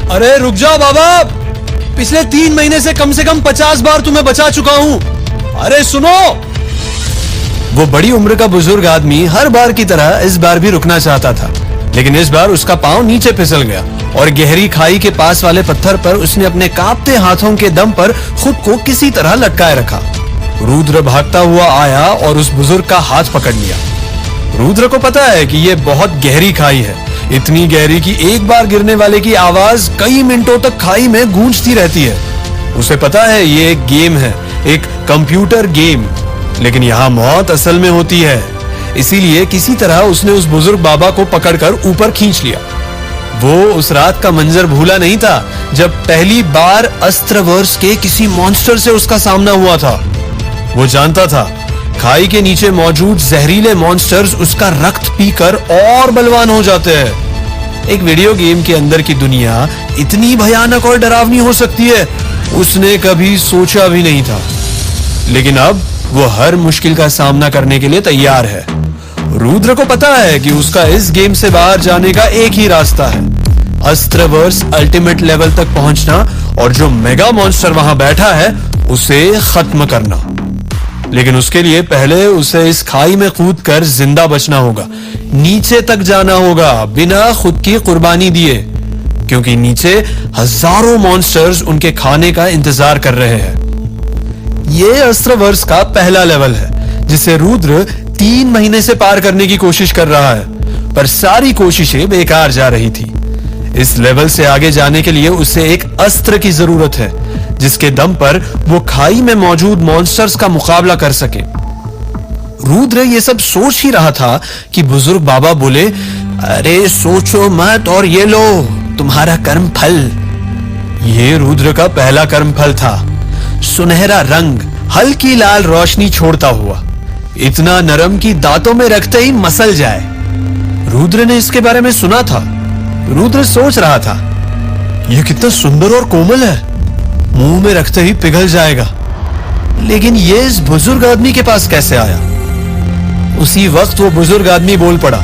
अरे रुक जाओ बाबा, पिछले 3 महीने से कम 50 बार तुम्हें बचा चुका हूं। अरे सुनो। वो बड़ी उम्र का बुजुर्ग आदमी हर बार की तरह इस बार भी रुकना चाहता था, लेकिन इस बार उसका पांव नीचे फिसल गया और गहरी खाई के पास वाले पत्थर पर उसने अपने कांपते हाथों के दम पर खुद को किसी तरह लटकाए रखा। रुद्र भागता हुआ आया और उस बुजुर्ग का हाथ पकड़ लिया। रुद्र को पता है कि यह बहुत गहरी खाई है, इतनी गहरी कि एक बार गिरने वाले की आवाज कई मिनटों तक खाई में गूंजती रहती है। उसे पता है ये एक गेम है, एक कंप्यूटर गेम, लेकिन यहाँ मौत असल में होती है। इसीलिए किसी तरह उसने उस बुजुर्ग बाबा को पकड़कर ऊपर खींच लिया। वो उस रात का मंजर भूला नहीं था जब पहली बार अस्त्रवर्ष के किसी मॉन्स्टर से उसका सामना हुआ था। वो जानता था खाई के नीचे मौजूद जहरीले मॉन्स्टर्स उसका रक्त पीकर और बलवान हो जाते हैं। एक वीडियो गेम के अंदर की दुनिया इतनी भयानक और डरावनी हो सकती है, उसने कभी सोचा भी नहीं था। लेकिन अब वो हर मुश्किल का सामना करने के लिए तैयार है। रुद्र को पता है कि उसका इस गेम से बाहर जाने का एक ही रास्ता है, अस्त्रवर्ष अल्टीमेट लेवल तक पहुंचना और जो मेगा मॉन्स्टर वहां बैठा है उसे खत्म करना। लेकिन उसके लिए पहले उसे इस खाई में कूदकर जिंदा बचना होगा, नीचे तक जाना होगा बिना खुद की कुर्बानी दिए, क्योंकि नीचे हजारों मॉन्स्टर्स उनके खाने का इंतजार कर रहे हैं। ये अस्त्रवर्ष का पहला लेवल है जिसे रुद्र 3 महीने से पार करने की कोशिश कर रहा है, पर सारी कोशिशें बेकार जा रही थी। इस लेवल से आगे जाने के लिए उसे एक अस्त्र की जरूरत है जिसके दम पर वो खाई में मौजूद मॉन्स्टर्स का मुकाबला कर सके। रुद्र ये सब सोच ही रहा था कि बुजुर्ग बाबा बोले, अरे सोचो मत और ये लो तुम्हारा कर्म फल। ये रुद्र का पहला कर्म फल था, सुनहरा रंग, हल्की लाल रोशनी छोड़ता हुआ, इतना नरम कि दांतों में रखते ही मसल जाए। रुद्र ने इसके बारे में सुना था। रुद्र सोच रहा था, यह कितना सुंदर और कोमल है, मुंह में रखते ही पिघल जाएगा। लेकिन ये इस बुजुर्ग आदमी के पास कैसे आया? उसी वक्त वो बुजुर्ग आदमी बोल पड़ा,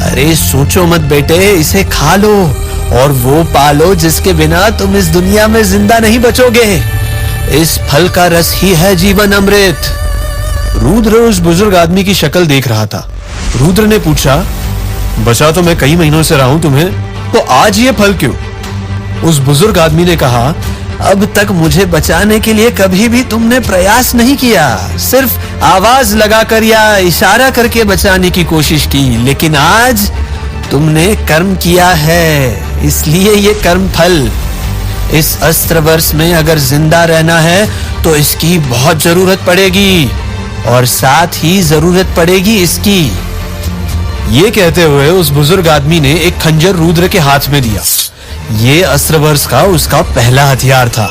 अरे सोचो मत बेटे, इसे खा लो और वो पालो जिसके बिना तुम इस दुनिया में जिंदा नहीं बचोगे। इस फल का रस ही है जीवन अमृत। रुद्र उस बुजुर्ग आदमी की शक्ल देख रहा था। रुद्र ने पूछा, बचा तो मैं कई महीनों से रहा हूं तुम्हें, तो आज ये फल क्यों? उस बुजुर्ग आदमी ने कहा, अब तक मुझे बचाने के लिए कभी भी तुमने प्रयास नहीं किया, सिर्फ आवाज लगाकर या इशारा करके बचाने की कोशिश की, लेकिन आज तुमने कर्म किया है, इसलिए ये कर्म फल। इस अस्त्रवर्ष में अगर जिंदा रहना है तो इसकी बहुत जरूरत पड़ेगी और साथ ही जरूरत पड़ेगी इसकी। ये कहते हुए उस बुजुर्ग आदमी ने एक खंजर रुद्र के हाथ में दिया। ये अस्त्रवर्ष का उसका पहला हथियार था।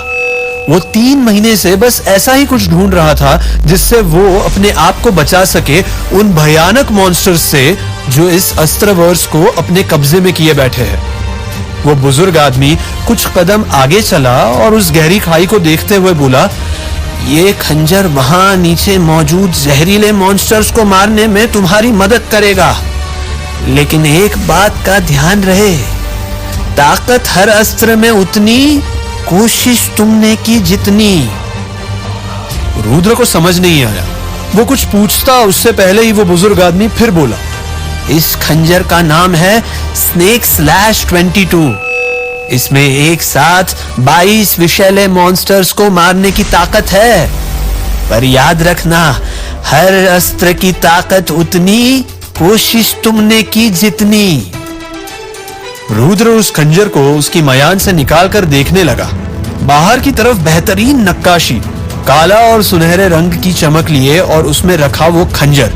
वो 3 महीने से बस ऐसा ही कुछ ढूंढ रहा था जिससे वो अपने आप को बचा सके उन भयानक मॉन्स्टर्स से जो इस अस्त्रवर्ष को अपने कब्जे में किए बैठे हैं। वो बुजुर्ग आदमी कुछ कदम आगे चला और उस गहरी खाई को देखते हुए बोला, ये खंजर वहां नीचे मौजूद जहरीले मॉन्स्टर्स को मारने में तुम्हारी मदद करेगा, लेकिन एक बात का ध्यान रहे, ताकत हर अस्त्र में उतनी, कोशिश तुमने की जितनी। रुद्र को समझ नहीं आया। वो कुछ पूछता उससे पहले ही वो बुजुर्ग आदमी फिर बोला, इस खंजर का नाम है Snake/22। इसमें एक साथ 22 विषैले मॉन्स्टर्स को मारने की ताकत है, पर याद रखना, हर अस्त्र की ताकत उतनी, कोशिश तुमने की जितनी। रुद्र उस खंजर को उसकी मयान से निकालकर देखने लगा। बाहर की तरफ बेहतरीन नक्काशी, काला और सुनहरे रंग की चमक लिए और उसमें रखा वो खंजर।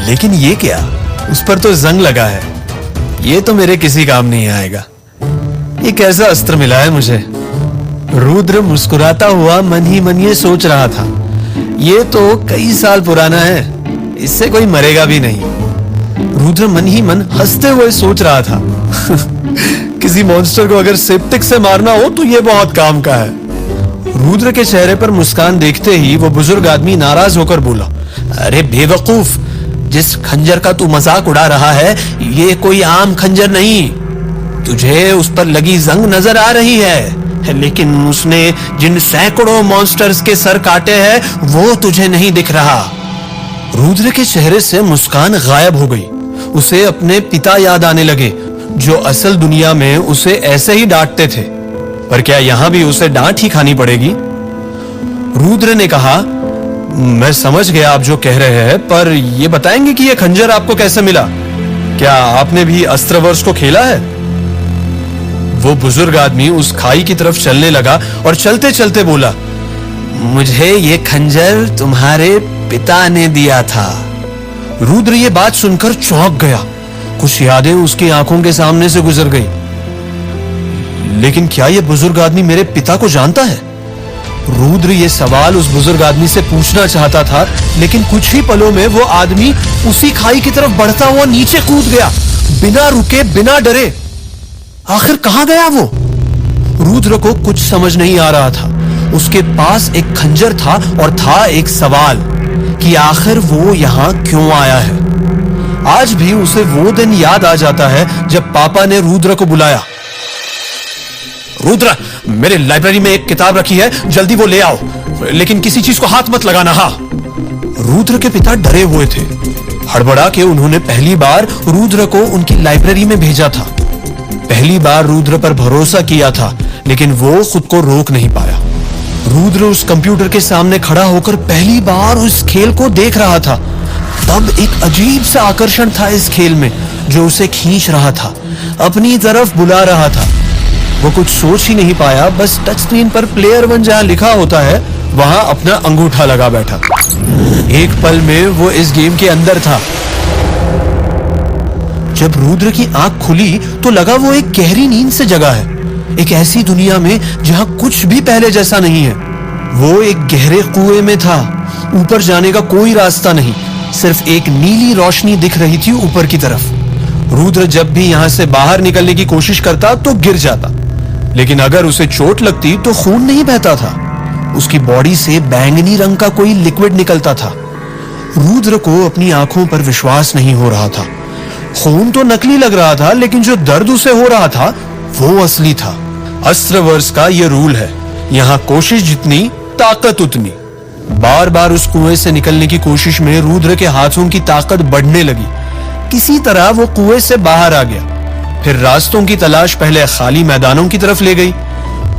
लेकिन ये क्या? उस पर तो जंग लगा है। ये तो मेरे किसी काम नहीं आएगा। ये कैसा अस्त्र मिला है मुझे? रुद्र मुस्कुराता हुआ मन ही मन ये सोच रहा था। ये तो कई साल पुराना है, इससे कोई मरेगा भी नहीं। रुद्र मन ही मन हंसते हुए सोच रहा था किसी मॉन्स्टर को अगर सेप्टिक से मारना हो तो ये बहुत काम का है। रुद्र के चेहरे पर मुस्कान देखते ही वो बुजुर्ग आदमी नाराज होकर बोला, अरे बेवकूफ, जिस खंजर का तू मजाक उड़ा रहा है ये कोई आम खंजर नहीं, तुझे उस पर लगी जंग नजर आ रही है, लेकिन उसने जिन सैकड़ों मॉन्स्टर्स के सर काटे हैं वो तुझे नहीं दिख रहा। रुद्र के चेहरे से मुस्कान गायब हो गई। उसे अपने पिता याद आने लगे, जो असल दुनिया में उसे ऐसे ही डांटते थे। पर क्या यहां भी उसे डांट ही खानी पड़ेगी? रुद्र ने कहा, मैं समझ गया आप जो कह रहे हैं, पर यह बताएंगे कि यह खंजर आपको कैसे मिला? क्या आपने भी अस्त्रवर्ष को खेला है? वो बुजुर्ग आदमी उस खाई की तरफ चलने लगा और चलते चलते बोला, मुझे ये खंजर तुम्हारे पिता ने दिया था। रुद्र ये बात सुनकर चौंक गया। कुछ यादें उसकी आंखों के सामने से गुजर गई। लेकिन क्या यह बुजुर्ग आदमी मेरे पिता को जानता है? रुद्र ये सवाल उस बुजुर्ग आदमी से पूछना चाहता था, लेकिन कुछ ही पलों में वो आदमी उसी खाई की तरफ बढ़ता हुआ नीचे कूद गया, बिना रुके, बिना डरे। आखिर कहां गया वो? रुद्र को कुछ समझ नहीं आ रहा था। उसके पास एक खंजर था और था एक सवाल कि आखिर वो यहां क्यों आया है। आज भी उसे वो दिन याद आ जाता है जब पापा ने रुद्र को बुलाया। रुद्र, मेरे लाइब्रेरी में एक किताब रखी है, जल्दी वो ले आओ, लेकिन किसी चीज को हाथ मत लगाना। हाँ। रुद्र के पिता डरे हुए थे। हड़बड़ा के उन्होंने पहली बार रुद्र को उनकी लाइब्रेरी में भेजा था। पहली बार रुद्र पर भरोसा किया था, लेकिन वो खुद को रोक नहीं पाया। रुद्र उस कंप्यूटर के सामने खड़ा होकर पहली बार उस खेल को देख रहा था। तब एक अजीब सा आकर्षण था इस खेल में, जो उसे खींच रहा था, अपनी तरफ बुला रहा था। वो कुछ सोच ही नहीं पाया, बस टच स्क्रीन पर प्लेयर 1 जहां लिखा होता है वहां अपना अंगूठा लगा बैठा। एक पल में वो इस गेम के अंदर था। जब रुद्र की आंख खुली तो लगा वो एक गहरी नींद से जगा है, एक ऐसी दुनिया में जहां कुछ भी पहले जैसा नहीं है। वो एक गहरे कुएं में था। ऊपर जाने का कोई रास्ता नहीं, सिर्फ एक नीली रोशनी दिख रही थी ऊपर की तरफ। रुद्र जब भी यहां से बाहर निकलने की कोशिश करता तो गिर जाता, लेकिन अगर उसे चोट लगती तो खून नहीं बहता था। उसकी बॉडी से बैंगनी रंग का कोई लिक्विड निकलता था। रुद्र को अपनी आंखों पर विश्वास नहीं हो रहा था। खून तो नकली लग रहा था, लेकिन जो दर्द उसे हो रहा था वो असली था। अस्त्रवर्ष का ये रूल है, यहां कोशिश जितनी ताकत उतनी। बार बार उस कुएं से निकलने की कोशिश में रुद्र के हाथों की ताकत बढ़ने लगी। किसी तरह वो कुएं से बाहर आ गया। फिर रास्तों की तलाश पहले खाली मैदानों की तरफ ले गई।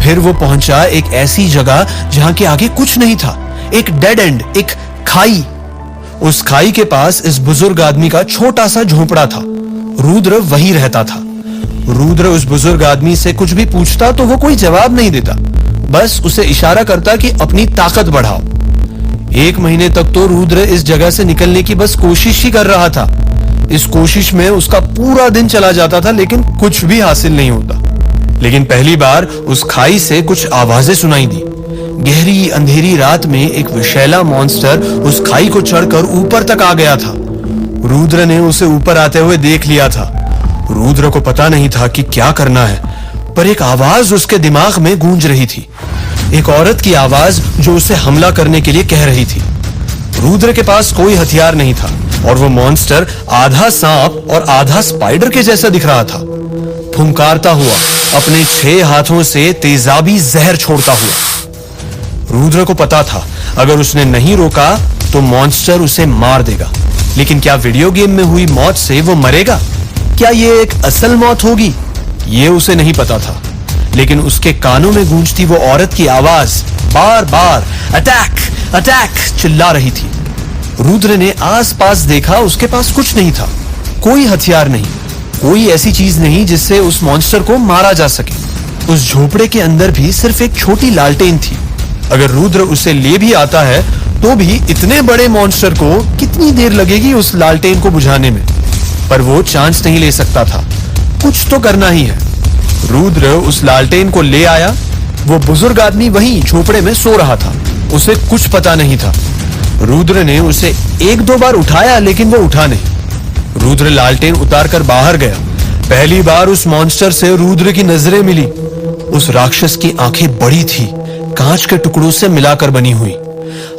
फिर वो पहुंचा एक ऐसी जगह जहां के आगे कुछ नहीं था, एक डेड एंड, एक खाई। उस खाई के पास इस बुजुर्ग आदमी का छोटा सा झोपड़ा था। रुद्र वहीं रहता था। रुद्र उस बुजुर्ग आदमी से कुछ भी पूछता तो वो कोई जवाब नहीं देता, बस उसे इशारा करता कि अपनी ताकत बढ़ाओ। 1 महीने तक तो रुद्र इस जगह से निकलने की बस कोशिश ही कर रहा था। इस कोशिश में उसका पूरा दिन चला जाता था, लेकिन कुछ भी हासिल नहीं होता। लेकिन पहली बार उस खाई से कुछ आवाजें सुनाई दी। गहरी अंधेरी रात में एक विषैला मॉन्स्टर उस खाई को चढ़कर ऊपर तक आ गया था। रुद्र ने उसे ऊपर आते हुए देख लिया था। रुद्र को पता नहीं था कि क्या करना है, पर एक आवाज उसके दिमाग में गूंज रही थी, एक औरत की आवाज जो उसे हमला करने के लिए कह रही थी। रुद्र के पास कोई हथियार नहीं था और वो मॉन्स्टर आधा सांप और आधा स्पाइडर के जैसा दिख रहा था, फुंकारता हुआ अपने 6 हाथों से तेजाबी जहर छोड़ता हुआ। रुद्र को पता था अगर उसने नहीं रोका तो मॉन्स्टर उसे मार देगा, लेकिन क्या वीडियो गेम में हुई मौत से वो मरेगा? क्या ये एक असल मौत होगी? ये उसे नहीं पता था, लेकिन उसके कानों में गूंजती वो औरत की आवाज बार बार अटैक अटैक चिल्ला रही थी। रुद्र ने आसपास देखा, उसके पास कुछ नहीं था, कोई हथियार नहीं, कोई ऐसी चीज नहीं जिससे उस मॉन्स्टर को मारा जा सके। उस झोपड़े के अंदर भी सिर्फ एक छोटी लालटेन थी। अगर रुद्र उसे ले भी आता है तो भी इतने बड़े मॉन्स्टर को कितनी देर लगेगी उस लालटेन को बुझाने में? पर वो चांस नहीं ले सकता था, कुछ तो करना ही है। रुद्र उस लालटेन को ले आया। वो बुजुर्ग आदमी वहीं झोपड़े में सो रहा था, उसे कुछ पता नहीं था। रुद्र ने उसे 1-2 बार उठाया, लेकिन वो उठा नहीं। रुद्र लालटेन उतारकर बाहर गया। पहली बार उस मॉन्स्टर से रुद्र की नजरें मिली। उस राक्षस की आंखें बड़ी थी, कांच के टुकड़ों से मिलाकर बनी हुई।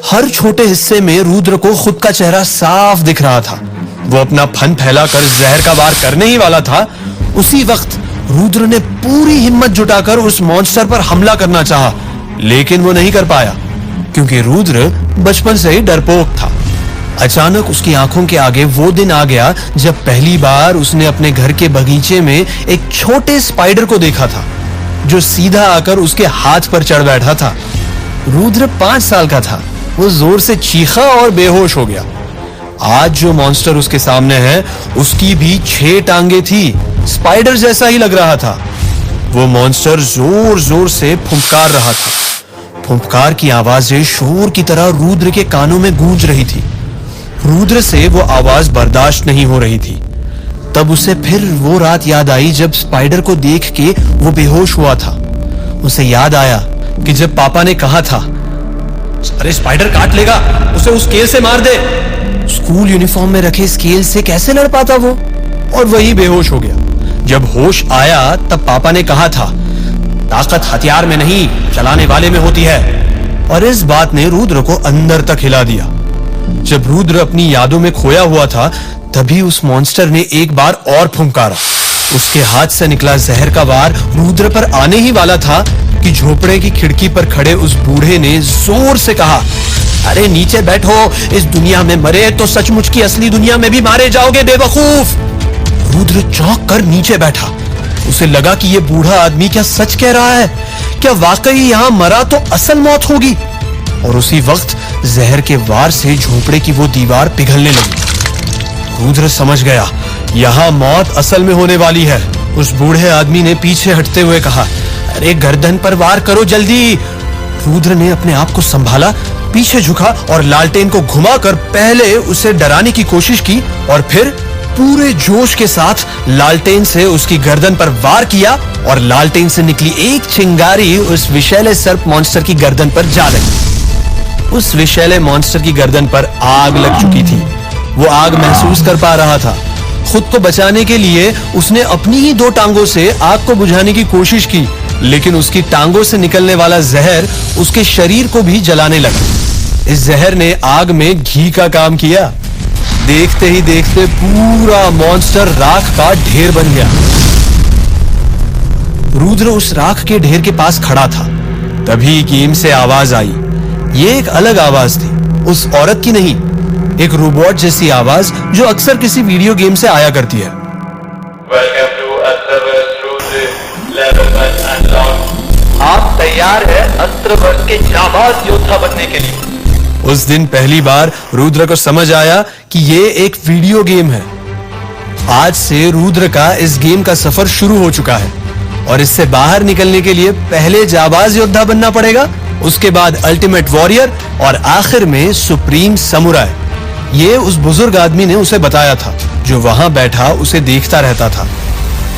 हर छोटे हिस्से में रुद्र को खुद का चेहरा साफ दिख रहा था। वो अपना फन फैलाकर जहर का वार करने ही वाला था। उसी वक्त रुद्र ने पूरी हिम्मत जुटाकर उस मॉन्स्टर पर हमला करना चाहा, लेकिन वो नहीं कर पाया क्योंकि रुद्र बचपन से ही डरपोक था। अचानक उसकी आंखों के आगे वो दिन आ गया जब पहली बार उसने अपने घर के बगीचे में एक छोटे स्पाइडर को देखा था जो सीधा आकर उसके हाथ पर चढ़ बैठा था। रुद्र 5 साल का था। वो जोर से चीखा और बेहोश हो गया। आज जो मॉन्स्टर उसके सामने है उसकी भी 6 टांगे थी, स्पाइडर जैसा ही लग रहा था। वो मॉन्स्टर जोर जोर से फुंकार रहा था। फुंकार की आवाजें शोर की तरह रुद्र के कानों में गूंज रही थी। रुद्र से वो आवाज बर्दाश्त नहीं हो रही थी। तब उसे फिर वो रात याद आई जब स्पाइडर को देख के वो बेहोश हुआ था। उसे याद आया कि जब पापा ने कहा था, अरे स्पाइडर काट लेगा, उसे उस स्केल से मार दे। स्कूल यूनिफॉर्म में रखे स्केल से कैसे लड़ पाता वो? और वही बेहोश हो गया। जब होश आया तब पापा ने कहा था, ताकत हथियार में नहीं चलाने वाले में होती है। और इस बात ने रुद्र को अंदर तक हिला दिया। जब रुद्र अपनी यादों में खोया हुआ था तभी उस मॉन्स्टर ने एक बार और फुंकारा। उसके हाथ से निकला जहर का वार रुद्र पर आने ही वाला था कि झोपड़े की खिड़की पर खड़े उस बूढ़े ने जोर से कहा, अरे नीचे बैठो, इस दुनिया में मरे तो सचमुच की असली दुनिया में भी मारे जाओगे बेवकूफ। रुद्र चौंक कर नीचे बैठा। उसे लगा कि ये बूढ़ा आदमी क्या सच कह रहा है? क्या वाकई यहां मरा तो असल मौत होगी? और उसी वक्त जहर के वार से झोपड़े की वो दीवार पिघलने लगी। रुद्र समझ गया यहां मौत असल में होने वाली है। उस बूढ़े आदमी ने पीछे हटते हुए कहा, अरे गर्दन पर वार करो जल्दी। रुद्र ने अपने आप को संभाला, पीछे झुका और लालटेन को घुमाकर पहले उसे डराने की कोशिश की और फिर पूरे जोश के साथ लालटेन से उसकी गर्दन पर वार किया और लालटेन से निकली एक चिंगारी उस विषैले सर्प मॉन्स्टर की गर्दन पर जा लगी। उस विषैले मॉन्स्टर की गर्दन पर आग लग चुकी थी। वो आग महसूस कर पा रहा था। खुद को बचाने के लिए उसने अपनी ही 2 टांगों से आग को बुझाने की कोशिश की, लेकिन उसकी टांगों से निकलने वाला जहर उसके शरीर को भी जलाने लगा। इस जहर ने आग में घी का काम किया। देखते ही देखते पूरा मॉन्स्टर राख का ढेर बन गया। रुद्र उस राख के ढेर के पास खड़ा था। तभी गेम से आवाज आई। ये एक अलग आवाज थी, उस औरत की नहीं, एक रोबोट जैसी आवाज जो अक्सर किसी वीडियो गेम से आया करती है। आप तैयार हैं अस्त्रवर्ष के जाबाज योद्धा बनने के लिए? उस दिन पहली बार रुद्र को समझ आया कि ये एक वीडियो गेम है। आज से रुद्र का इस गेम का सफर शुरू हो चुका है और इससे बाहर निकलने के लिए पहले जाबाज योद्धा बनना पड़ेगा, उसके बाद अल्टीमेट वॉरियर और आखिर में सुप्रीम समुराय। ये उस बुजुर्ग आदमी ने उसे बताया था जो वहां बैठा उसे देखता रहता था।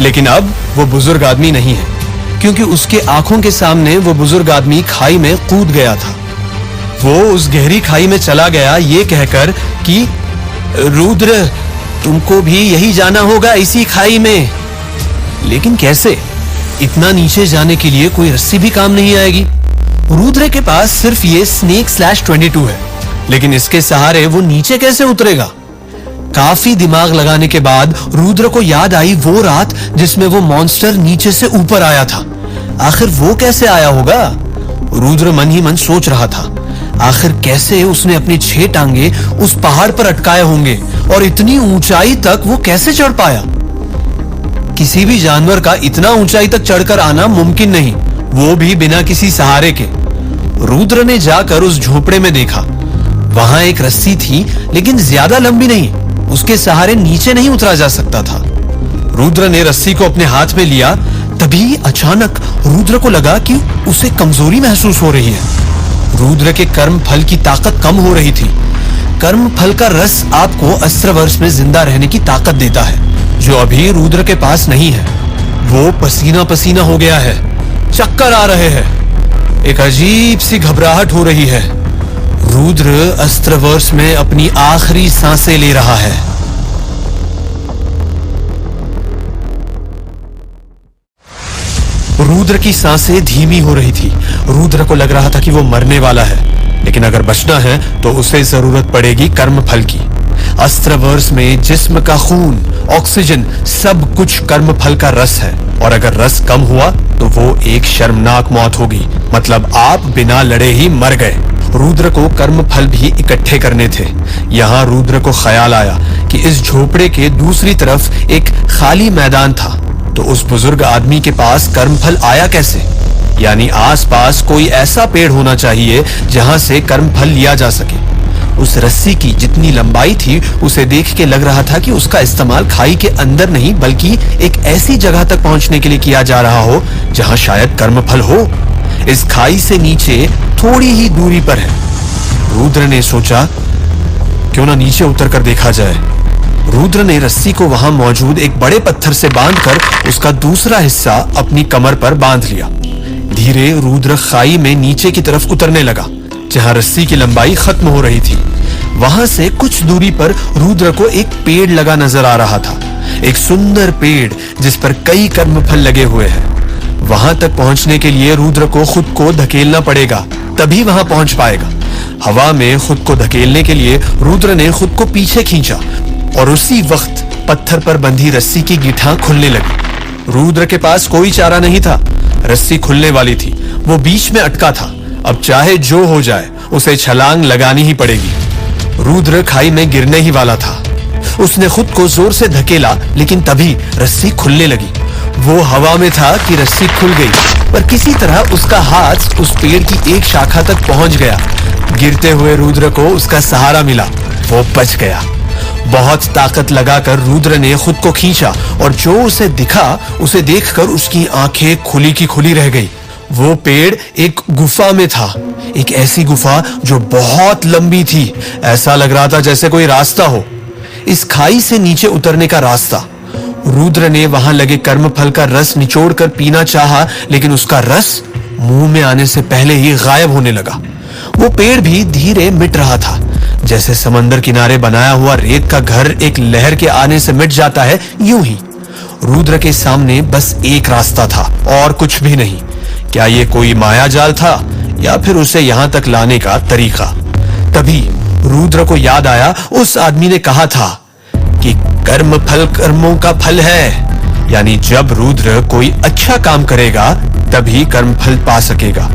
लेकिन अब वो बुजुर्ग आदमी नहीं है क्योंकि उसके आंखों के सामने वो बुजुर्ग आदमी खाई में कूद गया था। वो उस गहरी खाई में चला गया ये कहकर कि रुद्र तुमको भी यही जाना होगा, इसी खाई में। लेकिन कैसे? इतना नीचे जाने के लिए कोई रस्सी भी काम नहीं आएगी। रुद्र के पास सिर्फ ये snake/22 है, लेकिन इसके सहारे वो नीचे कैसे उतरेगा? काफी दिमाग लगाने के बाद रुद्र को याद आई वो रात जिसमें वो मॉन्स्टर नीचे से ऊपर आया था। आखिर वो कैसे आया होगा? रुद्र मन ही मन सोच रहा था। आखिर कैसे उसने अपनी 6 टांगे उस पहाड़ पर अटकाए होंगे और इतनी ऊंचाई तक वो कैसे चढ़ पाया? किसी भी जानवर का इतना ऊंचाई तक चढ़कर आना मुमकिन नहीं, वो भी बिना किसी सहारे के। रुद्र ने जाकर उस झोपड़े में देखा। वहां एक रस्सी थी, लेकिन ज्यादा लंबी नहीं। उसके सहारे नीचे नहीं उतरा जा सकता था। रुद्र ने रस्सी को अपने हाथ में लिया। तभी अचानक रुद्र को लगा कि उसे कमजोरी महसूस हो रही है। रुद्र के कर्म फल की ताकत कम हो रही थी। कर्म फल का रस आपको अस्त्रवर्ष में जिंदा रहने की ताकत देता है, जो अभी रुद्र के पास नहीं है। वो पसीना पसीना हो गया है, चक्कर आ रहे हैं, एक अजीब सी घबराहट हो रही है। रुद्र अस्त्रवर्ष में अपनी आखिरी सांसें ले रहा है। रुद्र की सांसें धीमी हो रही थी। रुद्र को लग रहा था कि वो मरने वाला है, लेकिन अगर बचना है तो उसे जरूरत पड़ेगी कर्म फल की। अस्त्रवर्ष में जिस्म का खून, ऑक्सीजन, सब कुछ कर्मफल का रस है। और अगर रस कम हुआ तो वो एक शर्मनाक मौत होगी, मतलब आप बिना लड़े ही मर गए। रुद्र को कर्मफल भी इकट्ठे करने थे। यहाँ रुद्र को ख्याल आया कि इस झोपड़े के दूसरी तरफ एक खाली मैदान था, तो उस बुजुर्ग आदमी के पास कर्मफल आया कैसे? यानी आसपास कोई ऐसा पेड़ होना चाहिए जहां से कर्मफल लिया जा सके। उस रस्सी की जितनी लंबाई थी उसे देख के लग रहा था कि उसका इस्तेमाल खाई के अंदर नहीं बल्कि एक ऐसी जगह तक पहुंचने के लिए किया जा रहा हो जहां शायद कर्मफल हो। इस खाई से नीचे थोड़ी ही दूरी पर है। रुद्र ने सोचा, क्यों ना नीचे उतर कर देखा जाए। रुद्र ने रस्सी को वहां मौजूद एक बड़े पत्थर से बांधकर उसका दूसरा हिस्सा अपनी कमर पर बांध लिया। धीरे रुद्र खाई में नीचे की तरफ उतरने लगा, जहां रस्सी की लंबाई खत्म हो रही थी। वहां से कुछ दूरी पर रुद्र को एक पेड़ लगा नजर आ रहा था, एक सुंदर पेड़ जिस पर कई कर्मफल लगे हुए हैं। वहां तक पहुंचने के लिए रुद्र को खुद को धकेलना पड़ेगा, तभी वहां पहुंच पाएगा। हवा में खुद को धकेलने के लिए रुद्र ने खुद को पीछे खींचा और उसी वक्त पत्थर पर बंधी रस्सी की गिठां खुलने लगी। रुद्र के पास कोई चारा नहीं था, रस्सी खुलने वाली थी, वो बीच में अटका था। अब चाहे जो हो जाए उसे छलांग लगानी ही पड़ेगी। रुद्र खाई में गिरने ही वाला था। उसने खुद को जोर से धकेला, लेकिन तभी रस्सी खुलने लगी। वो हवा में था कि रस्सी खुल गई, पर किसी तरह उसका हाथ उस पेड़ की एक शाखा तक पहुंच गया। गिरते हुए रुद्र को उसका सहारा मिला, वो बच गया। बहुत ताकत लगाकर रुद्र ने खुद को खींचा और जो उसे दिखा उसे देखकर उसकी आंखें खुली की खुली रह गई। वो पेड़ एक गुफा में था, एक ऐसी गुफा जो बहुत लंबी थी। ऐसा लग रहा था जैसे कोई रास्ता हो, इस खाई से नीचे उतरने का रास्ता। रुद्र ने वहां लगे कर्मफल का रस निचोड़कर पीना चाहा, लेकिन उसका रस मुंह में आने से पहले ही गायब होने लगा। वो पेड़ भी धीरे मिट रहा था, जैसे समंदर किनारे बनाया हुआ रेत का घर एक लहर के आने से मिट जाता है, यूं ही रुद्र के सामने बस एक रास्ता था और कुछ भी नहीं। क्या ये कोई माया जाल था या फिर उसे यहां तक लाने का तरीका? तभी रुद्र को याद आया, उस आदमी ने कहा था कि कर्म फल कर्मों का फल है, यानी जब रुद्र कोई अच्छा काम करेगा तभी कर्म फल पा सकेगा।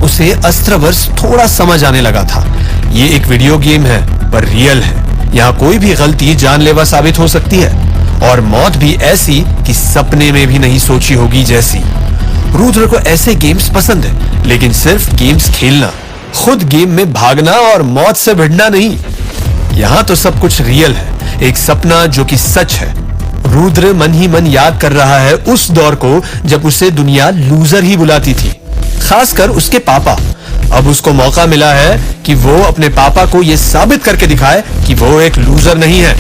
उसे अस्त्रवर्ष थोड़ा समझ आने लगा था। ये एक वीडियो गेम है पर रियल है। यहाँ कोई भी गलती जानलेवा साबित हो सकती है और मौत भी ऐसी कि सपने में भी नहीं सोची होगी जैसी। रुद्र को ऐसे गेम्स पसंद है, लेकिन सिर्फ गेम्स खेलना, खुद गेम में भागना और मौत से भिड़ना नहीं। यहाँ तो सब कुछ रियल है, एक सपना जो कि सच है। रुद्र मन ही मन याद कर रहा है उस दौर को जब उसे दुनिया लूजर ही बुलाती थी, खासकर उसके पापा। अब उसको मौका मिला है कि वो अपने पापा को ये साबित करके दिखाए कि वो एक लूजर नहीं है।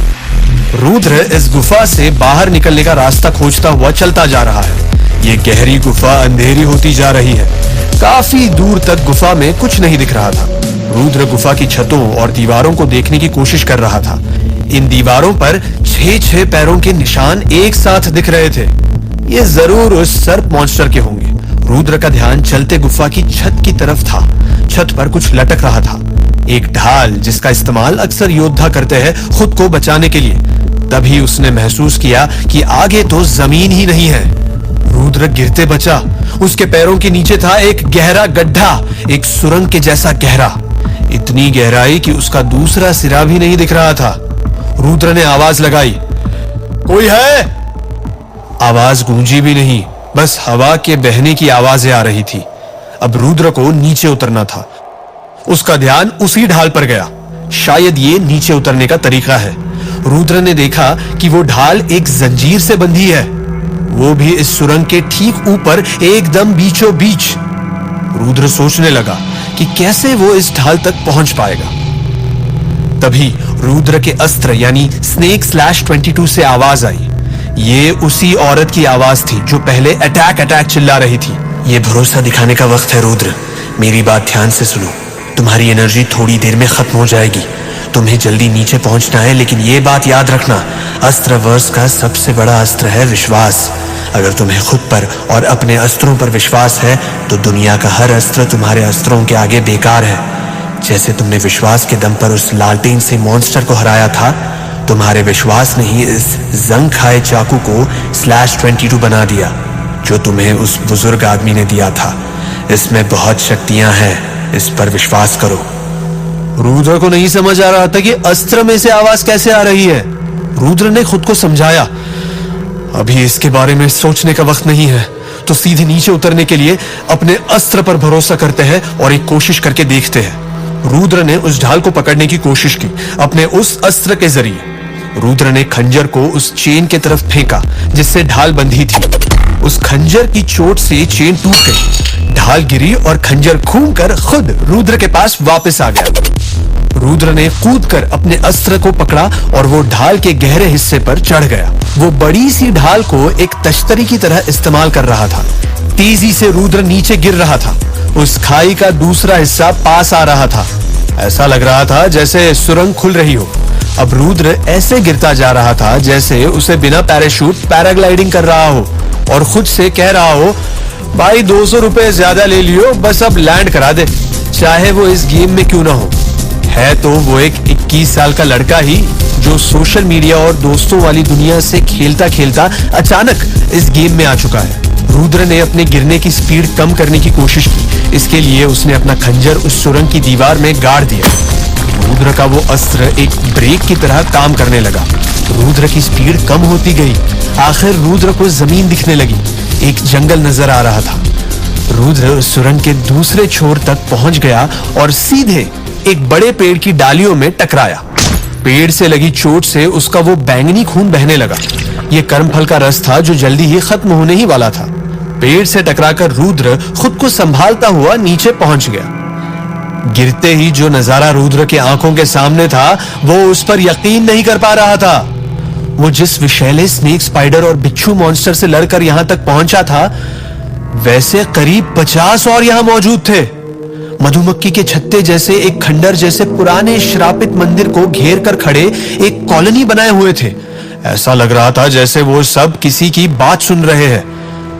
रुद्र इस गुफा से बाहर निकलने का रास्ता खोजता हुआ चलता जा रहा है। ये गहरी गुफा अंधेरी होती जा रही है। काफी दूर तक गुफा में कुछ नहीं दिख रहा था। रुद्र गुफा की छतों और दीवारों को देखने की कोशिश कर रहा था। इन दीवारों पर 6-6 पैरों के निशान एक साथ दिख रहे थे। ये जरूर उस सर्प मॉन्स्टर के होंगे। रुद्र का ध्यान चलते गुफा की छत की तरफ था। छत पर कुछ लटक रहा था, एक ढाल जिसका इस्तेमाल अक्सर योद्धा करते हैं खुद को बचाने के लिए। तभी उसने महसूस किया कि आगे तो जमीन ही नहीं है। रुद्र गिरते बचा। उसके पैरों के नीचे था एक गहरा गड्ढा, एक सुरंग के जैसा गहरा, इतनी गहराई कि उसका दूसरा सिरा भी नहीं दिख रहा था। रुद्र ने आवाज लगाई, कोई है? आवाज गूंजी भी नहीं, बस हवा के बहने की आवाजें आ रही थी। अब रुद्र को नीचे उतरना था। उसका ध्यान उसी ढाल पर गया। शायद ये नीचे उतरने का तरीका है। रुद्र ने देखा कि वो ढाल एक जंजीर से बंधी है, वो भी इस सुरंग के ठीक ऊपर एकदम बीचों बीच। रुद्र सोचने लगा कि कैसे वो इस ढाल तक पहुंच पाएगा। तभी रुद्र के अस्त्र यानी स्नेक/22 से आवाज आई। ये उसी औरत की आवाज थी जो पहले अटैक अटैक चिल्ला रही थी। ये भरोसा दिखाने का वक्त है रुद्र, मेरी बात ध्यान से सुनो। तुम्हारी एनर्जी थोड़ी देर में खत्म हो जाएगी। तुम्हें जल्दी नीचे पहुंचना है, लेकिन ये बात याद रखना, अस्त्रवर्ष का सबसे बड़ा अस्त्र है विश्वास। अगर तुम्हें खुद पर और अपने अस्त्रों पर विश्वास है तो दुनिया का हर अस्त्र तुम्हारे अस्त्रों के आगे बेकार है। जैसे तुमने विश्वास के दम पर उस लालटेन से मॉन्स्टर को हराया था, तुम्हारे विश्वास ने ही इस जंग खाए चाकू को /22 बना दिया जो तुम्हें उस बुजुर्ग आदमी ने दिया था। इसमें बहुत शक्तियां हैं, इस पर विश्वास करो। रुद्र को नहीं समझ आ रहा था कि अस्त्र में से आवाज कैसे आ रही है। रुद्र ने खुद को समझाया, अभी इसके बारे में सोचने का वक्त नहीं है, तो सीधे नीचे उतरने के लिए अपने अस्त्र पर भरोसा करते हैं और एक कोशिश करके देखते हैं। रुद्र ने उस ढाल को पकड़ने की कोशिश की अपने उस अस्त्र के जरिए। रुद्र ने खंजर को उस चेन के तरफ फेंका जिससे ढाल बंधी थी। उस खंजर की चोट से चेन टूट गई, ढाल गिरी और खंजर घूमकर खुद रुद्र के पास वापस आ गया। रुद्र ने कूदकर अपने अस्त्र को पकड़ा और वो ढाल के गहरे हिस्से पर चढ़ गया। वो बड़ी सी ढाल को एक तश्तरी की तरह इस्तेमाल कर रहा था। तेजी से रुद्र नीचे गिर रहा था। उस खाई का दूसरा हिस्सा पास आ रहा था। ऐसा लग रहा था जैसे सुरंग खुल रही हो। अब रुद्र ऐसे गिरता जा रहा था जैसे उसे बिना पैराशूट पैराग्लाइडिंग कर रहा हो और खुद से कह रहा हो, भाई 200 रुपए ज्यादा ले लियो, बस अब लैंड करा दे, चाहे वो इस गेम में क्यों ना हो। है तो वो एक 21 साल का लड़का ही जो सोशल मीडिया और दोस्तों वाली दुनिया से खेलता खेलता अचानक इस गेम में आ चुका है। रुद्र ने अपने गिरने की स्पीड कम करने की कोशिश की। इसके लिए उसने अपना खंजर उस सुरंग की दीवार में गाड़ दिया। रुद्र का वो अस्त्र एक ब्रेक की तरह काम करने लगा। रुद्र की स्पीड कम होती गई। आखिर रुद्र को जमीन दिखने लगी। एक जंगल नजर आ रहा था। रुद्र उस सुरंग के दूसरे छोर तक पहुंच गया और सीधे एक बड़े पेड़ की डालियों में टकराया। पेड़ से लगी चोट से उसका वो बैंगनी खून बहने लगा। ये कर्मफल का रस था जो जल्दी ही खत्म होने ही वाला था। पेड़ से टकराकर रुद्र खुद को संभालता हुआ नीचे पहुंच गया। गिरते ही जो नजारा रुद्र के आंखों के सामने था वो उस पर यकीन नहीं कर पा रहा था। वो जिस विषैले स्नेक स्पाइडर और बिच्छू मॉन्स्टर से लड़कर यहां तक पहुंचा था, वैसे करीब 50 और यहां मौजूद थे। मधुमक्खी के छत्ते जैसे एक खंडर जैसे पुराने श्रापित मंदिर को घेर कर खड़े एक कॉलोनी बनाए हुए थे। ऐसा लग रहा था जैसे वो सब किसी की बात सुन रहे हैं,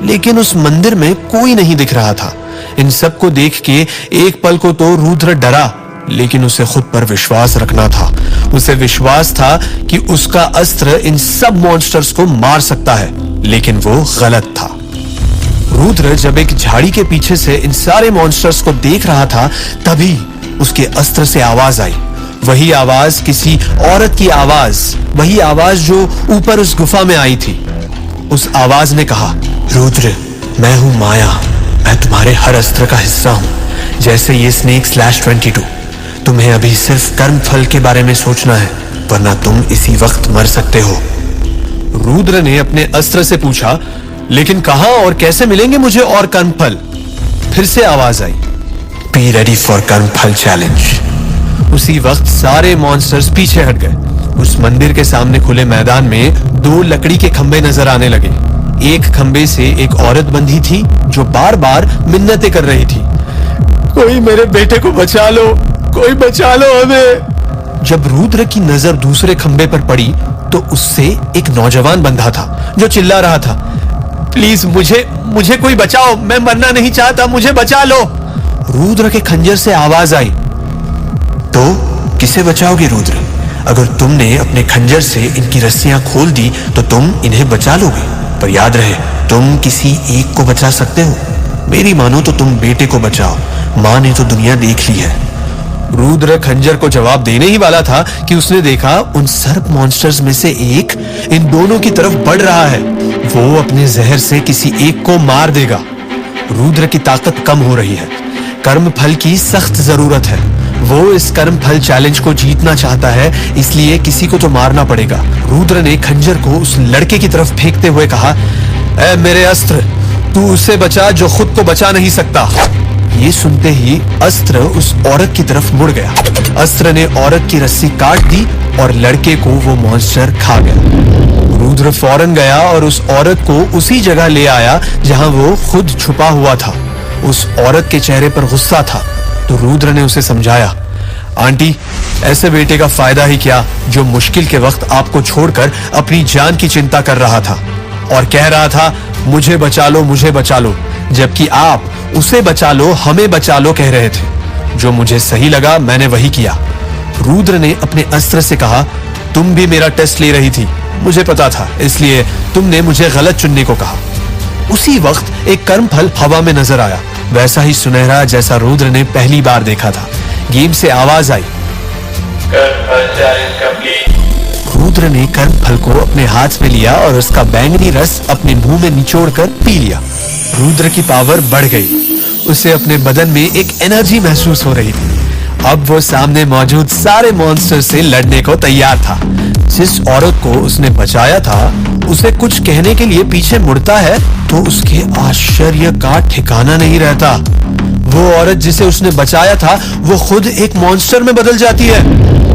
लेकिन उस मंदिर में कोई नहीं दिख रहा था। इन सब को देख के एक पल को तो रुद्र डरा, लेकिन उसे खुद पर विश्वास रखना था। उसे विश्वास था कि उसका अस्त्र इन सब मॉन्स्टर्स को मार सकता है, लेकिन वो गलत था। रुद्र जब एक झाड़ी के पीछे से इन सारे मॉन्स्टर्स को देख रहा था, तभी उसके अस्त्र से आवाज आई। वही आवाज किसी औरत की आवाज, वही आवाज जो ऊपर उस गुफा में आई थी। उस आवाज ने कहा, रुद्र, मैं हूं माया, मैं तुम्हारे हर अस्त्र का हिस्सा हूं, जैसे ये स्नेक /22। तुम्हें अभी सिर्फ कर्म फल के बारे में सोचना है, वरना तुम इसी वक्त मर सकते हो। रुद्र ने अपने अस्त्र से पूछा, लेकिन कहां और कैसे मिलेंगे मुझे और कर्म फल? फिर से आवाज आई, बी रेडी फॉर कर्म फल चैलेंज। उसी वक्त सारे मॉन्स्टर्स पीछे हट गए। उस मंदिर के सामने खुले मैदान में 2 लकड़ी के खंबे नजर आने लगे। एक खंबे से एक औरत बंधी थी जो बार बार मिन्नतें कर रही थी, कोई मेरे बेटे को बचा लो, कोई बचा लो हमें। जब रुद्र की नजर दूसरे खंबे पर पड़ी तो उससे एक नौजवान बंधा था जो चिल्ला रहा था, प्लीज मुझे कोई बचाओ, मैं मरना नहीं चाहता, मुझे बचा लो। रुद्र के खंजर से आवाज आई, तो किसे बचाओगे रुद्र? अगर तुमने अपने खंजर से इनकी रस्सियां खोल दी तो तुम इन्हें बचा लोगे, पर याद रहे तुम किसी एक को बचा सकते हो। मेरी मानो तो तुम बेटे को बचाओ, मां ने तो दुनिया देख ली है। रुद्र खंजर को जवाब देने ही वाला था कि उसने देखा उन सर्प मॉन्स्टर्स में से एक इन दोनों की तरफ बढ़ रहा है। वो अपने जहर से किसी एक को मार देगा। रुद्र की ताकत कम हो रही है। कर्म फल की सख्त जरूरत है। वो इस कर्म फल चैलेंज को जीतना चाहता है, इसलिए किसी को तो मारना पड़ेगा। रुद्र ने खंजर को उस लड़के की तरफ फेंकते हुए कहा, ऐ मेरे अस्त्र, तू उसे बचा जो खुद को बचा नहीं सकता। ये सुनते ही अस्त्र उस औरत की तरफ मुड़ गया। अस्त्र ने औरत की रस्सी काट दी और लड़के को वो मॉन्स्टर खा गया। रुद्र फौरन गया और उस औरत को उसी जगह ले आया जहां वो खुद छुपा हुआ था। उस औरत के चेहरे पर गुस्सा था, तो रुद्र ने उसे समझाया, आंटी, ऐसे बेटे का फायदा ही क्या जो मुश्किल के वक्त आपको छोड़कर अपनी जान की चिंता कर रहा था और कह रहा था, मुझे बचा लो, मुझे बचा लो, जबकि आप उसे बचा लो, हमें बचा लो कह रहे थे। जो मुझे सही लगा मैंने वही किया। रुद्र ने अपने अस्त्र से कहा, तुम भी मेरा टेस्ट ले रही थी, मुझे पता था, इसलिए तुमने मुझे गलत चुनने को कहा। उसी वक्त एक कर्मफल हवा में नजर आया, वैसा ही सुनहरा जैसा रुद्र ने पहली बार देखा था। गेम से आवाज आई, रुद्र ने कर्मफल को अपने हाथ में लिया और उसका बैंगनी रस अपने मुंह में निचोड़कर पी लिया। रुद्र की पावर बढ़ गई, उसे अपने बदन में एक एनर्जी महसूस हो रही थी। अब वो सामने मौजूद सारे मॉन्स्टर से लड़ने को तैयार था। जिस औरत को उसने बचाया था, उसे कुछ कहने के लिए पीछे मुड़ता है तो उसके आश्चर्य का ठिकाना नहीं रहता। वो औरत जिसे उसने बचाया था, वो खुद एक मॉन्स्टर में बदल जाती है।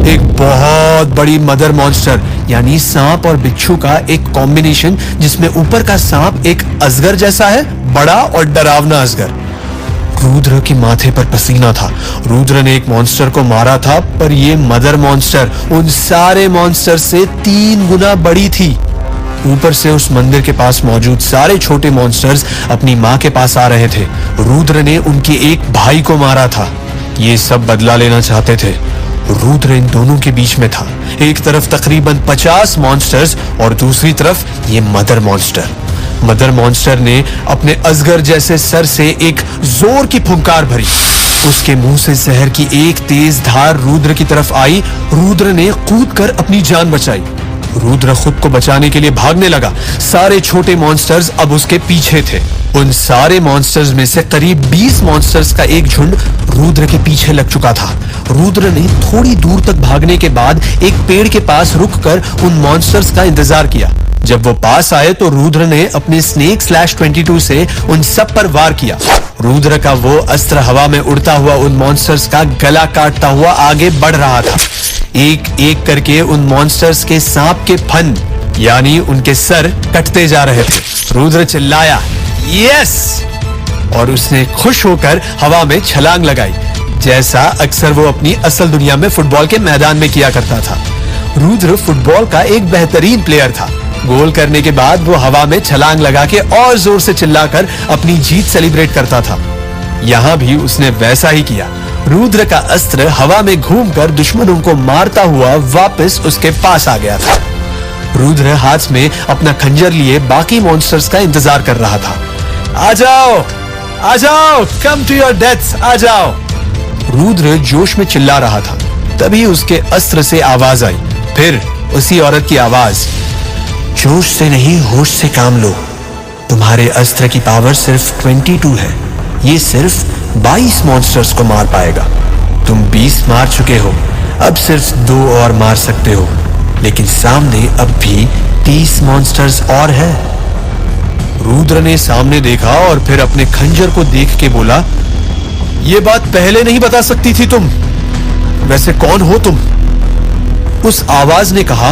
एक बहुत बड़ी मदर मॉन्स्टर, यानी सांप और बिच्छू का एक कॉम्बिनेशन, जिसमें ऊपर का सांप एक अजगर जैसा है, बड़ा और डरावना अजगर। रुद्र के माथे पर पसीना था। रुद्र ने एक मॉन्स्टर को मारा था, पर ये मदर मॉन्स्टर उन सारे मॉन्स्टर से 3 गुना बड़ी थी। ऊपर से उस मंदिर के पास मौजूद सारे छोटे मॉन्स्टर्स अपनी माँ के पास आ रहे थे। रुद्र ने उनके एक भाई को मारा था। ये सब बदला लेना चाहते थे। रुद्र इन दोनों के बीच में था। एक तरफ तकरीबन 50 मॉन्स्टर्स और दूसरी तरफ ये मदर मॉन्स्टर। मदर मॉन्स्टर ने अपने अजगर जैसे सर से एक जोर की फुंकार भरी। उसके मुंह से जहर की एक तेज धार रुद्र की तरफ आई। रुद्र ने कूदकर अपनी जान बचाई। रुद्र खुद को बचाने के लिए भागने लगा। सारे छोटे मॉन्स्टर्स अब उसके पीछे थे। उन सारे मॉन्स्टर्स में से करीब 20 मॉन्स्टर्स का एक झुंड रुद्र के पीछे लग चुका था। रुद्र ने थोड़ी दूर तक भागने के बाद एक पेड़ के पास रुककर उन मॉन्स्टर्स का इंतजार किया। जब वो पास आए तो रुद्र ने अपने स्नेक स्लैश 22 से उन सब पर वार किया। रुद्र का वो अस्त्र हवा में उड़ता हुआ उन मॉन्स्टर्स का गला काटता हुआ आगे बढ़ रहा था। एक एक करके उन मॉन्स्टर्स के सांप के फन, यानी उनके सर कटते जा रहे थे। रुद्र चिल्लाया, यस! और उसने खुश होकर हवा में छलांग लगाई, जैसा अक्सर वो अपनी असल दुनिया में फुटबॉल के मैदान में किया करता था। रुद्र फुटबॉल का एक बेहतरीन प्लेयर था। गोल करने के बाद वो हवा में छलांग लगा के और जोर से चिल्लाकर अपनी जीत सेलिब्रेट करता था। यहाँ भी उसने वैसा ही किया। रुद्र का अस्त्र हवा में घूमकर दुश्मनों को मारता हुआ वापस उसके पास आ गया था। रुद्र हाथ में अपना खंजर लिए बाकी मॉन्स्टर्स का इंतजार कर रहा था। आ जाओ, कम टू योर डेथ्स, आ जाओ। रुद्र जोश में चिल्ला रहा था। तभी उसके अस्त्र से आवाज आई, फिर उसी औरत की आवाज, जोश से नहीं होश से काम लो। तुम्हारे अस्त्र की पावर सिर्फ 22 है। ये सिर्फ 22 मॉन्स्टर्स को मार पाएगा। तुम 20 मार चुके हो, अब सिर्फ 2 और मार सकते हो, लेकिन सामने अब भी 30 मॉन्स्टर्स और है। रुद्र ने सामने देखा और फिर अपने खंजर को देख के बोला, ये बात पहले नहीं बता सकती थी तुम? वैसे कौन हो तुम? उस आवाज ने कहा,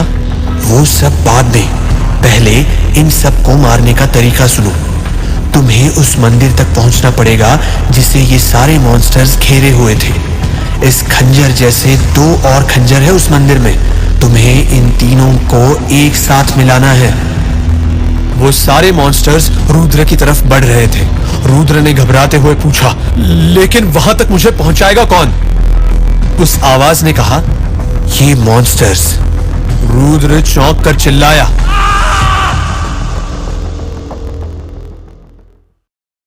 वो सब बाद में, पहले इन सब को मारने का तरीका सुनो। तुम्हें उस मंदिर तक पहुंचना पड़ेगा जिसे ये सारे मॉन्स्टर्स घेरे हुए थे। इस खंजर जैसे 2 और खंजर है उस मंदिर में। तुम्हें इन तीनों को एक साथ मिलाना है। वो सारे मॉन्स्टर्स रुद्र की तरफ बढ़ रहे थे। रुद्र ने घबराते हुए पूछा, लेकिन वहां तक मुझे पहुंचाएगा कौन? उस आवाज ने कहा, ये मॉन्स्टर्स। रुद्र चौंक कर चिल्लाया,